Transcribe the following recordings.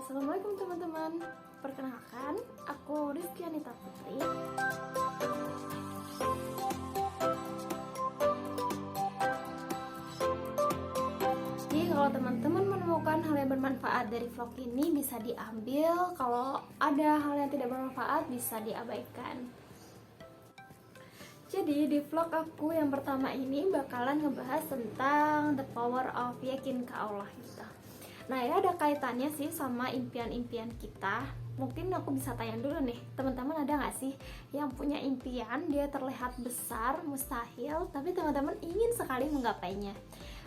Assalamualaikum teman-teman. Perkenalkan, aku Rizky Anita Putri. Jadi kalau teman-teman menemukan hal yang bermanfaat dari vlog ini bisa diambil. Kalau ada hal yang tidak bermanfaat bisa diabaikan. Jadi di vlog aku yang pertama ini bakalan ngebahas tentang the power of yakin ke Allah gitu. Nah ya ada kaitannya sih sama impian-impian kita. Mungkin aku bisa tanya dulu nih, teman-teman ada gak sih yang punya impian, dia terlihat besar, mustahil, tapi teman-teman ingin sekali menggapainya.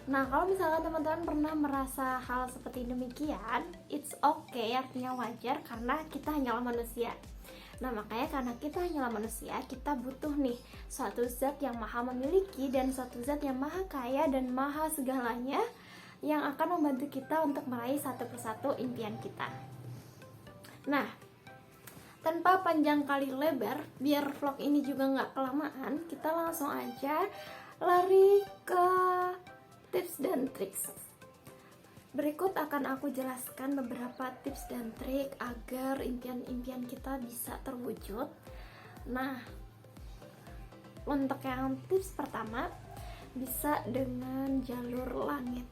Nah kalau misalkan teman-teman pernah merasa hal seperti demikian, it's okay, artinya wajar karena kita hanyalah manusia. Nah makanya karena kita hanyalah manusia, kita butuh nih suatu zat yang maha memiliki dan suatu zat yang maha kaya dan maha segalanya, yang akan membantu kita untuk meraih satu persatu impian kita. Nah, tanpa panjang kali lebar, biar vlog ini juga nggak kelamaan, kita langsung aja lari ke tips dan triks. Berikut akan aku jelaskan beberapa tips dan trik agar impian-impian kita bisa terwujud. Nah, untuk yang tips pertama, bisa dengan jalur langit.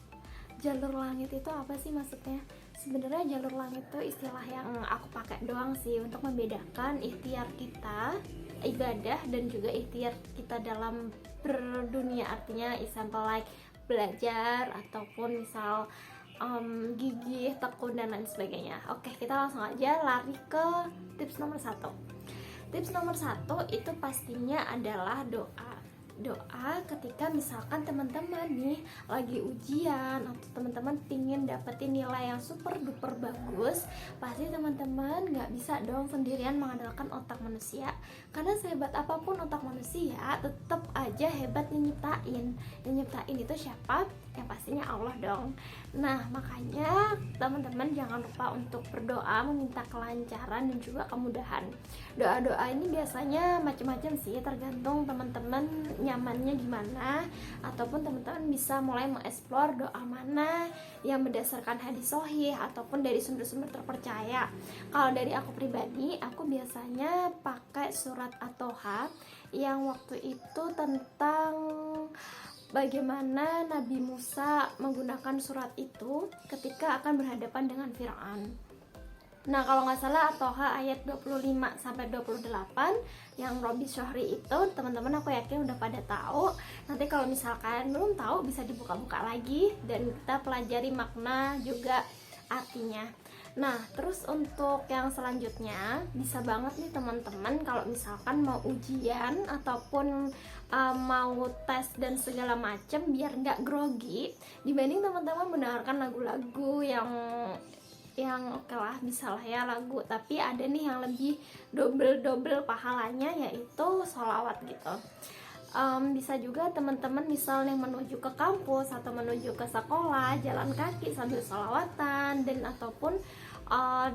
Jalur langit itu apa sih maksudnya? Sebenarnya jalur langit itu istilah yang aku pakai doang sih untuk membedakan ikhtiar kita ibadah dan juga ikhtiar kita dalam berdunia. Artinya example like belajar ataupun misal gigih, tekun dan lain sebagainya. Oke, kita langsung aja lari ke tips nomor 1. Tips nomor 1 itu pastinya adalah doa. Doa ketika misalkan teman-teman nih lagi ujian atau teman-teman pingin dapetin nilai yang super duper bagus, pasti teman-teman nggak bisa dong sendirian mengandalkan otak manusia, karena sehebat apapun otak manusia tetap aja hebat yang nyiptain itu siapa? Yang pastinya Allah dong. Nah makanya teman-teman jangan lupa untuk berdoa meminta kelancaran dan juga kemudahan. Doa-doa ini biasanya macam-macam sih, tergantung teman-teman nyamannya gimana, ataupun teman-teman bisa mulai mengeksplor doa mana yang berdasarkan hadis sahih ataupun dari sumber-sumber terpercaya. Kalau dari aku pribadi, aku biasanya pakai surat At-Toha yang waktu itu tentang bagaimana Nabi Musa menggunakan surat itu ketika akan berhadapan dengan Fir'aun. Nah kalau nggak salah At-Toha ayat 25-28 yang Robi Syahri itu teman-teman aku yakin udah pada tahu. Nanti kalau misalkan belum tahu bisa dibuka-buka lagi dan kita pelajari makna juga artinya. Nah terus untuk yang selanjutnya bisa banget nih teman-teman kalau misalkan mau ujian ataupun mau tes dan segala macem biar nggak grogi, dibanding teman-teman mendengarkan lagu-lagu yang oke lah, bisa lah ya lagu, tapi ada nih yang lebih double pahalanya, yaitu sholawat gitu. Bisa juga teman-teman misalnya menuju ke kampus atau menuju ke sekolah jalan kaki sambil sholawatan dan ataupun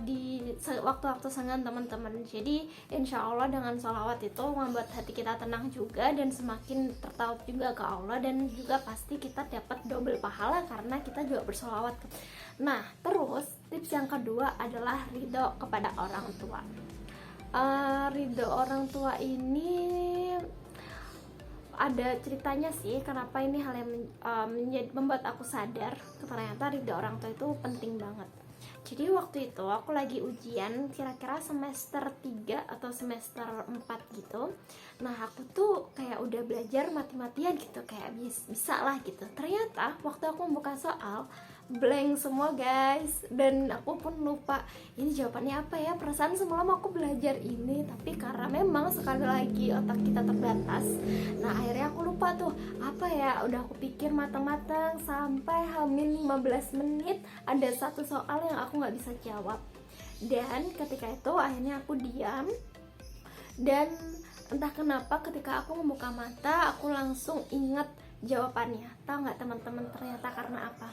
di waktu-waktu senggang teman-teman. Jadi insya Allah dengan sholawat itu membuat hati kita tenang juga dan semakin tertaut juga ke Allah, dan juga pasti kita dapat double pahala karena kita juga bersholawat. Nah terus tips yang kedua adalah ridho kepada orang tua. Ridho orang tua ini ada ceritanya sih kenapa ini hal yang membuat aku sadar ternyata ridho orang tua itu penting banget. Jadi waktu itu aku lagi ujian kira-kira semester 3 atau semester 4 gitu. Nah aku tuh kayak udah belajar mati-matian gitu, kayak bisa lah gitu. Ternyata waktu aku membuka soal blank semua guys, dan aku pun lupa ini jawabannya apa ya. Perasaan semalam aku belajar ini, tapi karena memang sekali lagi otak kita terbatas, nah akhirnya aku lupa tuh apa ya. Udah aku pikir matang-matang sampai hamin 15 menit ada satu soal yang aku nggak bisa jawab, dan ketika itu akhirnya aku diam. Dan entah kenapa ketika aku membuka mata aku langsung ingat jawabannya. Tahu nggak teman-teman ternyata karena apa?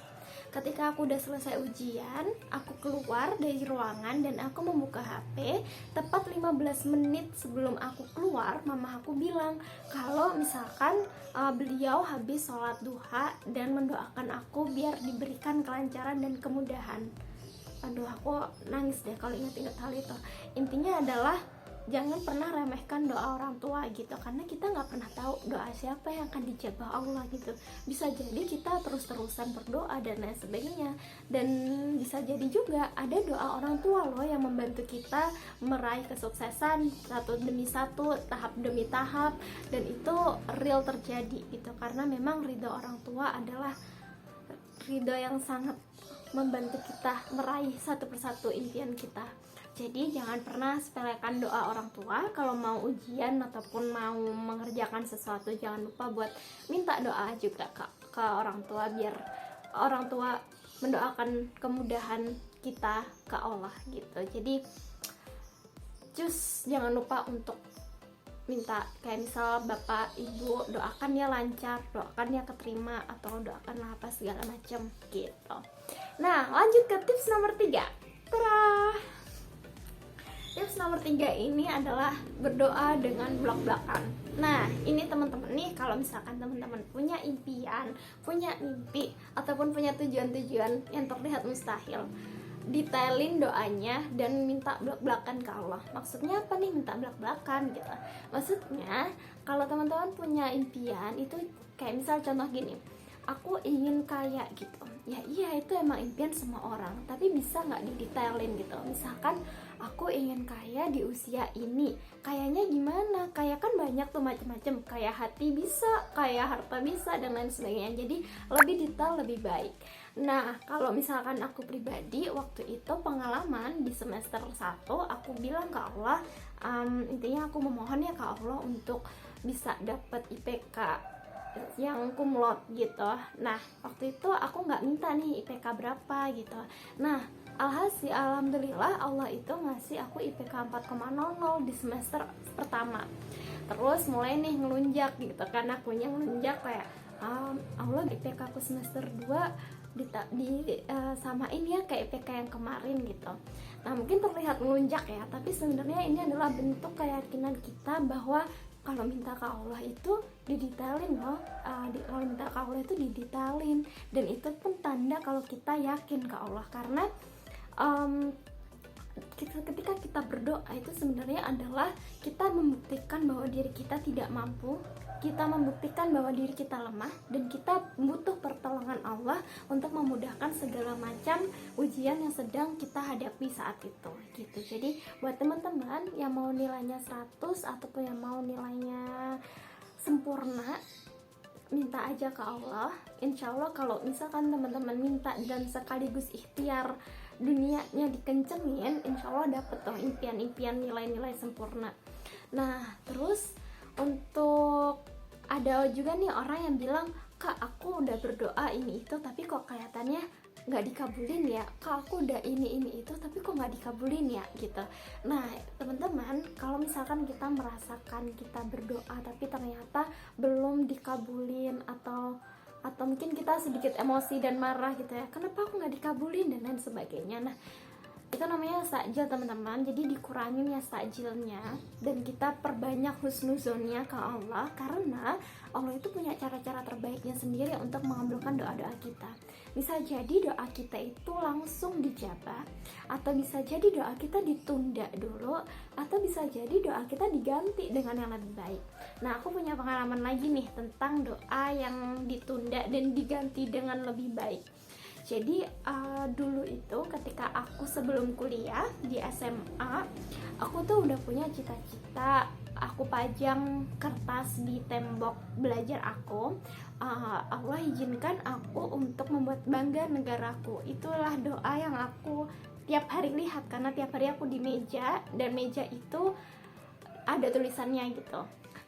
Ketika aku udah selesai ujian, aku keluar dari ruangan dan aku membuka HP. Tepat 15 menit sebelum aku keluar, mama aku bilang kalau misalkan beliau habis sholat duha dan mendoakan aku biar diberikan kelancaran dan kemudahan. aduh aku nangis deh kalau ingat-ingat hal itu. Intinya adalah jangan pernah remehkan doa orang tua gitu, karena kita nggak pernah tahu doa siapa yang akan dijabah Allah gitu. Bisa jadi kita terus-terusan berdoa dan lain sebagainya, dan bisa jadi juga ada doa orang tua loh yang membantu kita meraih kesuksesan satu demi satu, tahap demi tahap, dan itu real terjadi gitu, karena memang ridho orang tua adalah ridho yang sangat membantu kita meraih satu persatu impian kita. Jadi jangan pernah sepelekan doa orang tua. Kalau mau ujian ataupun mau mengerjakan sesuatu, jangan lupa buat minta doa juga ke orang tua, biar orang tua mendoakan kemudahan kita ke Allah gitu. Jadi jangan lupa untuk minta, kayak misal bapak ibu doakan ya lancar, doakan ya keterima, atau doakan apa segala macam gitu. Nah, lanjut ke tips nomor 3. Tara! Tips nomor 3 ini adalah berdoa dengan belak-belakan. Nah, ini teman-teman nih, kalau misalkan teman-teman punya impian, punya mimpi, ataupun punya tujuan-tujuan yang terlihat mustahil, detailin doanya dan minta belak-belakan ke Allah. Maksudnya apa nih minta belak-belakan gitu? Maksudnya kalau teman-teman punya impian itu kayak misal contoh gini, aku ingin kaya gitu. Ya iya, itu emang impian semua orang, tapi bisa nggak didetailin gitu. Misalkan aku ingin kaya di usia ini, kayaknya gimana? Kaya kan banyak tuh macam-macam, kaya hati bisa, kaya harta bisa, dan lain sebagainya. Jadi lebih detail lebih baik. Nah, kalau misalkan aku pribadi, waktu itu pengalaman di semester 1, aku bilang ke Allah, intinya aku memohon ya ke Allah untuk bisa dapat IPK yang kumlot gitu. Nah, waktu itu aku nggak minta nih IPK berapa gitu. Nah, alhamdulillah Allah itu ngasih aku IPK 4,00 di semester pertama. Terus mulai nih ngelunjak gitu kan, akunya ngelunjak kayak Allah, IPK aku semester 2 samain ya kayak IPK yang kemarin gitu. Nah, mungkin terlihat melunjak ya, tapi sebenarnya ini adalah bentuk keyakinan kita bahwa kalau minta ke Allah itu didetailin loh. Kalau minta ke Allah itu didetailin, dan itu pun tanda kalau kita yakin ke Allah, karena ketika kita berdoa itu sebenarnya adalah kita membuktikan bahwa diri kita tidak mampu, kita membuktikan bahwa diri kita lemah, dan kita butuh pertolongan Allah untuk memudahkan segala macam ujian yang sedang kita hadapi saat itu gitu. Jadi buat teman-teman yang mau nilainya 100 ataupun yang mau nilainya sempurna, minta aja ke Allah. Insya Allah kalau misalkan teman-teman minta dan sekaligus ikhtiar dunianya dikencengin, insya Allah dapet tuh impian-impian nilai-nilai sempurna. Nah, terus untuk ada juga nih orang yang bilang, Kak aku udah berdoa ini itu tapi kok kelihatannya nggak dikabulin ya, Kak aku udah ini itu tapi kok nggak dikabulin ya gitu. Nah teman-teman, kalau misalkan kita merasakan kita berdoa tapi ternyata belum dikabulin, atau mungkin kita sedikit emosi dan marah gitu ya, kenapa aku nggak dikabulin dan lain sebagainya. Nah itu namanya stajil teman-teman. Jadi dikurangin ya stajilnya, dan kita perbanyak husnuzonnya ke Allah, karena Allah itu punya cara-cara terbaiknya sendiri untuk mengabulkan doa-doa kita. Bisa jadi doa kita itu langsung dijabah, atau bisa jadi doa kita ditunda dulu, atau bisa jadi doa kita diganti dengan yang lebih baik. Nah aku punya pengalaman lagi nih tentang doa yang ditunda dan diganti dengan lebih baik. Jadi dulu itu ketika aku sebelum kuliah di SMA, aku tuh udah punya cita-cita. Aku pajang kertas di tembok belajar aku, Allah izinkan aku untuk membuat bangga negaraku. Itulah doa yang aku tiap hari lihat, karena tiap hari aku di meja, dan meja itu ada tulisannya gitu.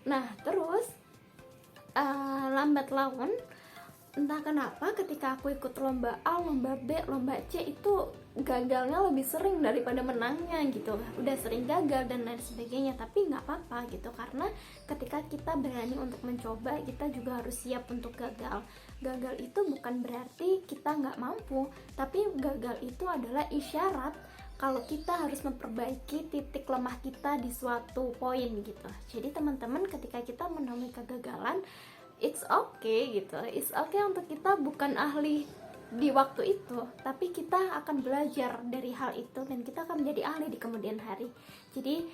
Nah terus lambat laun entah kenapa ketika aku ikut lomba A, lomba B, lomba C itu gagalnya lebih sering daripada menangnya gitu. Udah sering gagal dan lain sebagainya, tapi nggak apa-apa gitu, karena ketika kita berani untuk mencoba, kita juga harus siap untuk gagal. Gagal itu bukan berarti kita nggak mampu, tapi gagal itu adalah isyarat kalau kita harus memperbaiki titik lemah kita di suatu poin gitu. Jadi teman-teman, ketika kita menemui kegagalan, it's okay gitu. It's okay untuk kita bukan ahli di waktu itu, tapi kita akan belajar dari hal itu dan kita akan menjadi ahli di kemudian hari. Jadi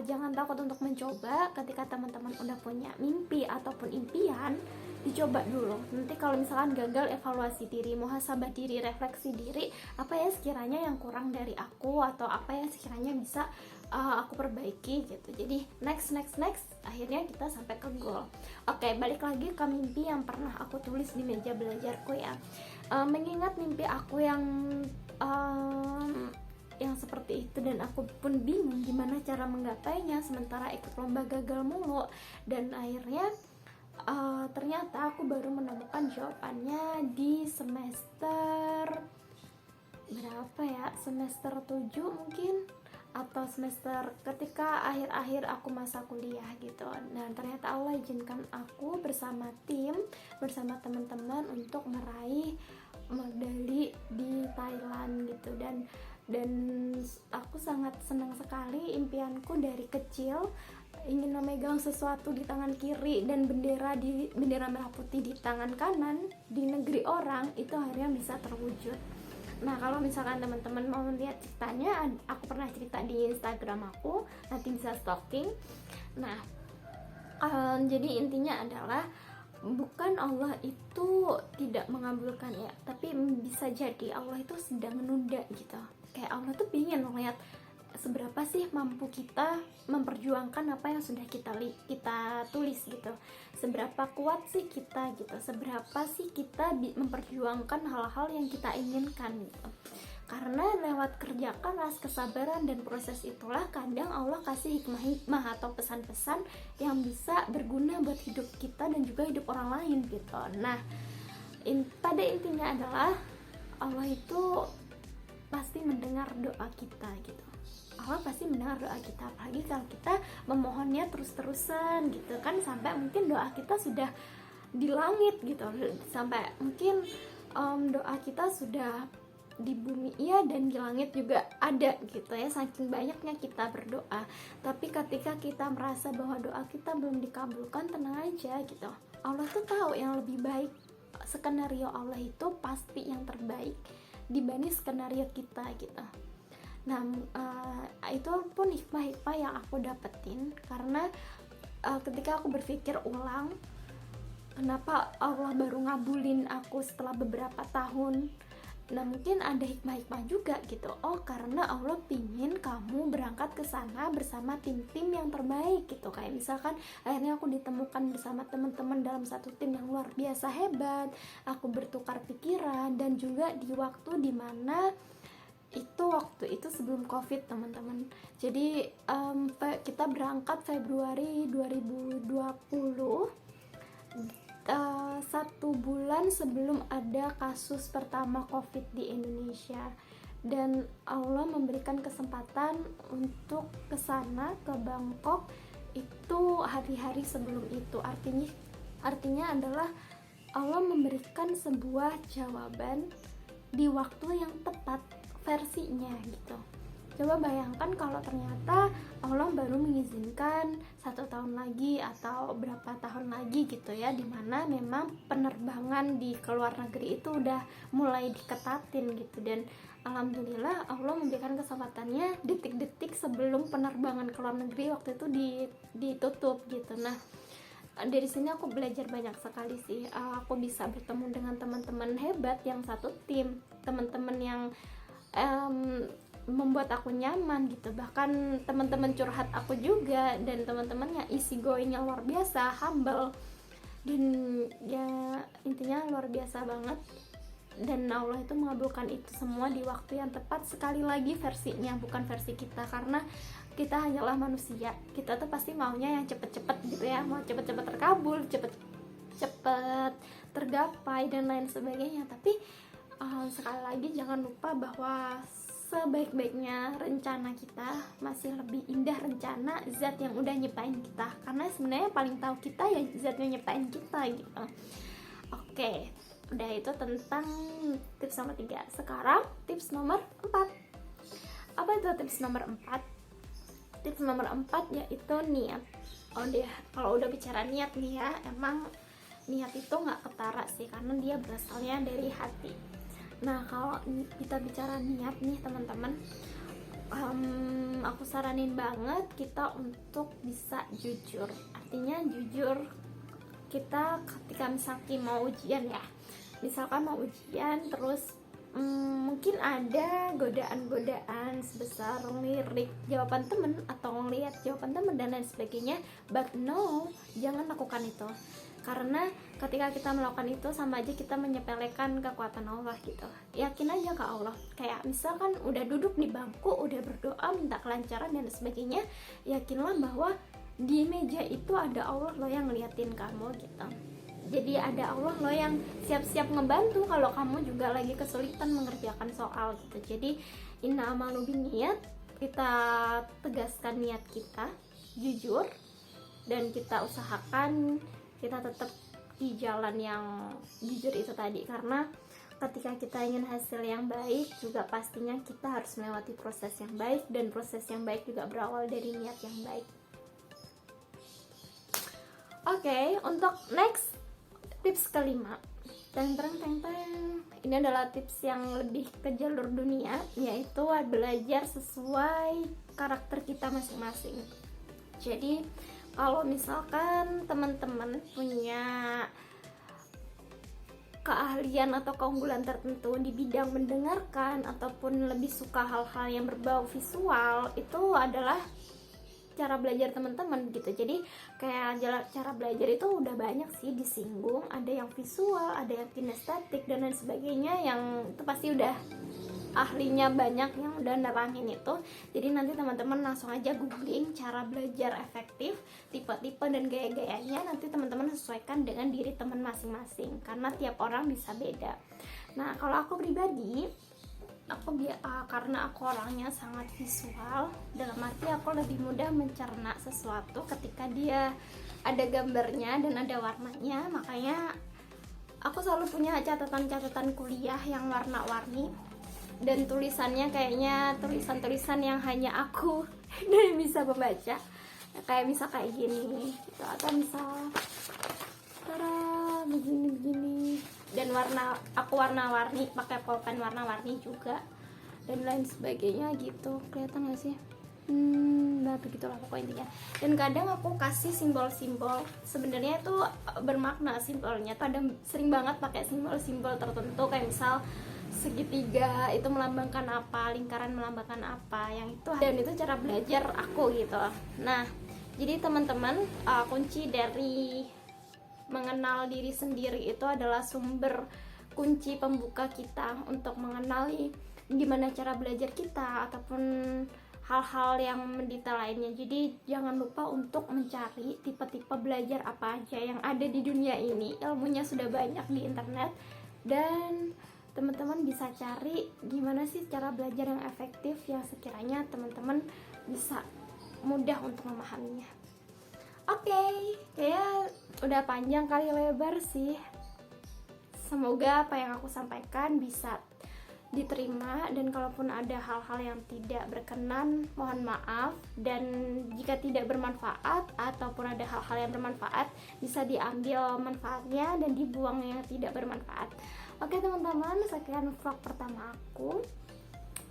jangan takut untuk mencoba. Ketika teman-teman udah punya mimpi ataupun impian, dicoba dulu. Nanti kalau misalkan gagal, evaluasi diri, muhasabah diri, refleksi diri, apa ya sekiranya yang kurang dari aku, atau apa ya sekiranya bisa aku perbaiki gitu. Jadi next, akhirnya kita sampai ke goal. Oke, balik lagi ke mimpi yang pernah aku tulis di meja belajarku ya. Mengingat mimpi aku yang seperti itu, dan aku pun bingung gimana cara menggapainya, sementara ikut lomba gagal mulu, dan akhirnya ternyata aku baru menemukan jawabannya di semester berapa ya, semester 7 mungkin, atau semester ketika akhir-akhir aku masa kuliah gitu. Dan ternyata Allah izinkan aku bersama tim, bersama teman-teman untuk meraih medali di Thailand gitu. Dan aku sangat senang sekali. Impianku dari kecil ingin memegang sesuatu di tangan kiri dan bendera merah putih di tangan kanan di negeri orang, itu akhirnya bisa terwujud. Nah, kalau misalkan teman-teman mau lihat ceritanya, aku pernah cerita di Instagram aku, nanti bisa stalking. Nah, jadi intinya adalah bukan Allah itu tidak mengabulkan ya, tapi bisa jadi Allah itu sedang menunda gitu. Kayak Allah tuh pingin melihat seberapa sih mampu kita memperjuangkan apa yang sudah kita tulis gitu, seberapa kuat sih kita gitu, seberapa sih kita memperjuangkan hal-hal yang kita inginkan gitu. Karena lewat kerja keras, kesabaran, dan proses itulah kadang Allah kasih hikmah atau pesan-pesan yang bisa berguna buat hidup kita dan juga hidup orang lain gitu. Nah, pada intinya adalah Allah itu pasti mendengar doa kita gitu. Allah pasti mendengar doa kita, apalagi kalau kita memohonnya terus-terusan gitu kan, sampai mungkin doa kita sudah di langit gitu, sampai mungkin doa kita sudah di bumi iya dan di langit juga ada gitu ya, saking banyaknya kita berdoa. Tapi ketika kita merasa bahwa doa kita belum dikabulkan, tenang aja gitu, Allah tuh tahu yang lebih baik. Skenario Allah itu pasti yang terbaik dibanding skenario kita gitu. Nah, itu pun hikmah-hikmah yang aku dapetin karena ketika aku berpikir ulang, kenapa Allah baru ngabulin aku setelah beberapa tahun. Nah, mungkin ada hikmah-hikmah juga gitu. Oh, karena Allah pingin kamu berangkat ke sana bersama tim-tim yang terbaik gitu. Kayak misalkan akhirnya aku ditemukan bersama teman-teman dalam satu tim yang luar biasa hebat. Aku bertukar pikiran, dan juga di waktu dimana waktu itu sebelum COVID, teman-teman. Jadi kita berangkat Februari 2020, 1 bulan sebelum ada kasus pertama COVID di Indonesia. Dan Allah memberikan kesempatan untuk ke sana, ke Bangkok, itu hari-hari sebelum itu. Artinya adalah Allah memberikan sebuah jawaban di waktu yang tepat versinya gitu. Coba bayangkan kalau ternyata Allah baru mengizinkan 1 tahun lagi atau berapa tahun lagi gitu ya, dimana memang penerbangan di keluar negeri itu udah mulai diketatin gitu. Dan alhamdulillah Allah memberikan kesempatannya detik-detik sebelum penerbangan ke luar negeri waktu itu ditutup gitu. Nah, dari sini aku belajar banyak sekali sih. Aku bisa bertemu dengan teman-teman hebat yang satu tim, teman-teman yang membuat aku nyaman gitu. Bahkan teman-teman curhat aku juga, dan teman-teman yang easy going yang luar biasa, humble, dan ya intinya luar biasa banget. Dan Allah itu mengabulkan itu semua di waktu yang tepat. Sekali lagi versinya, bukan versi kita, karena kita hanyalah manusia. Kita tuh pasti maunya yang cepet-cepet gitu ya, mau cepet-cepet terkabul, cepet-cepet tergapai dan lain sebagainya. Tapi sekali lagi jangan lupa bahwa sebaik-baiknya rencana kita masih lebih indah rencana zat yang udah nyiptain kita, karena sebenarnya paling tahu kita ya zat yang nyiptain kita gitu. Oke, udah itu tentang tips nomor 3. Sekarang tips nomor 4. Apa itu tips nomor 4? Tips nomor 4 yaitu niat. Kalau udah bicara niat nih ya, emang niat itu nggak ketara sih, karena dia berasalnya dari hati. kalau kita bicara niat nih teman-teman, aku saranin banget kita untuk bisa jujur. Artinya jujur kita ketika misalkan mau ujian ya, misalkan mau ujian terus mungkin ada godaan-godaan sebesar ngelirik jawaban temen atau ngelihat jawaban temen dan lain sebagainya, but no, jangan lakukan itu. Karena ketika kita melakukan itu sama aja kita menyepelekan kekuatan Allah gitu. Yakin aja ke Allah. Kayak misalkan udah duduk di bangku, udah berdoa minta kelancaran dan sebagainya, yakinlah bahwa di meja itu ada Allah loh yang ngeliatin kamu gitu. Jadi ada Allah loh yang siap-siap ngebantu kalau kamu juga lagi kesulitan mengerjakan soal gitu. Jadi inna amalu binniyat, kita tegaskan niat kita, jujur, dan kita usahakan kita tetap di jalan yang jujur itu tadi. Karena ketika kita ingin hasil yang baik juga pastinya kita harus melewati proses yang baik, dan proses yang baik juga berawal dari niat yang baik. Oke, untuk next tips kelima, teng. Ini adalah tips yang lebih ke jalur dunia, yaitu belajar sesuai karakter kita masing-masing. Jadi kalau misalkan teman-teman punya keahlian atau keunggulan tertentu di bidang mendengarkan ataupun lebih suka hal-hal yang berbau visual, itu adalah cara belajar teman-teman gitu. Jadi kayak cara belajar itu udah banyak sih disinggung, ada yang visual, ada yang kinestetik dan lain sebagainya, yang itu pasti udah ahlinya banyak yang udah nerangin itu. Jadi nanti teman-teman langsung aja googling cara belajar efektif, tipe-tipe dan gaya-gayanya, nanti teman-teman sesuaikan dengan diri teman masing-masing karena tiap orang bisa beda. Nah kalau aku pribadi, karena aku orangnya sangat visual, dalam arti aku lebih mudah mencerna sesuatu ketika dia ada gambarnya dan ada warnanya. Makanya aku selalu punya catatan-catatan kuliah yang warna-warni, dan tulisannya kayaknya tulisan-tulisan yang hanya aku dan bisa membaca, kayak bisa kayak gini gitu, atau misal begini, dan aku warna-warni, pakai pulpen warna-warni juga dan lain sebagainya gitu. Kelihatan gak sih? Nah begitulah pokoknya intinya. Dan kadang aku kasih simbol-simbol, sebenarnya itu bermakna simbolnya. Kadang sering banget pakai simbol-simbol tertentu, kayak misal segitiga itu melambangkan apa, lingkaran melambangkan apa, yang itu, dan itu cara belajar aku gitu. Nah jadi teman-teman, kunci dari mengenal diri sendiri itu adalah sumber kunci pembuka kita untuk mengenali gimana cara belajar kita ataupun hal-hal yang mendetail lainnya. Jadi jangan lupa untuk mencari tipe-tipe belajar apa aja yang ada di dunia ini. Ilmunya sudah banyak di internet, dan teman-teman bisa cari gimana sih cara belajar yang efektif yang sekiranya teman-teman bisa mudah untuk memahaminya. Oke, kayak udah panjang kali lebar sih. Semoga apa yang aku sampaikan bisa diterima, dan kalaupun ada hal-hal yang tidak berkenan, mohon maaf. Dan jika tidak bermanfaat ataupun ada hal-hal yang bermanfaat, bisa diambil manfaatnya dan dibuang yang tidak bermanfaat. Oke teman-teman, sekian vlog pertama aku.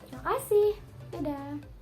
Terima kasih. Dadah.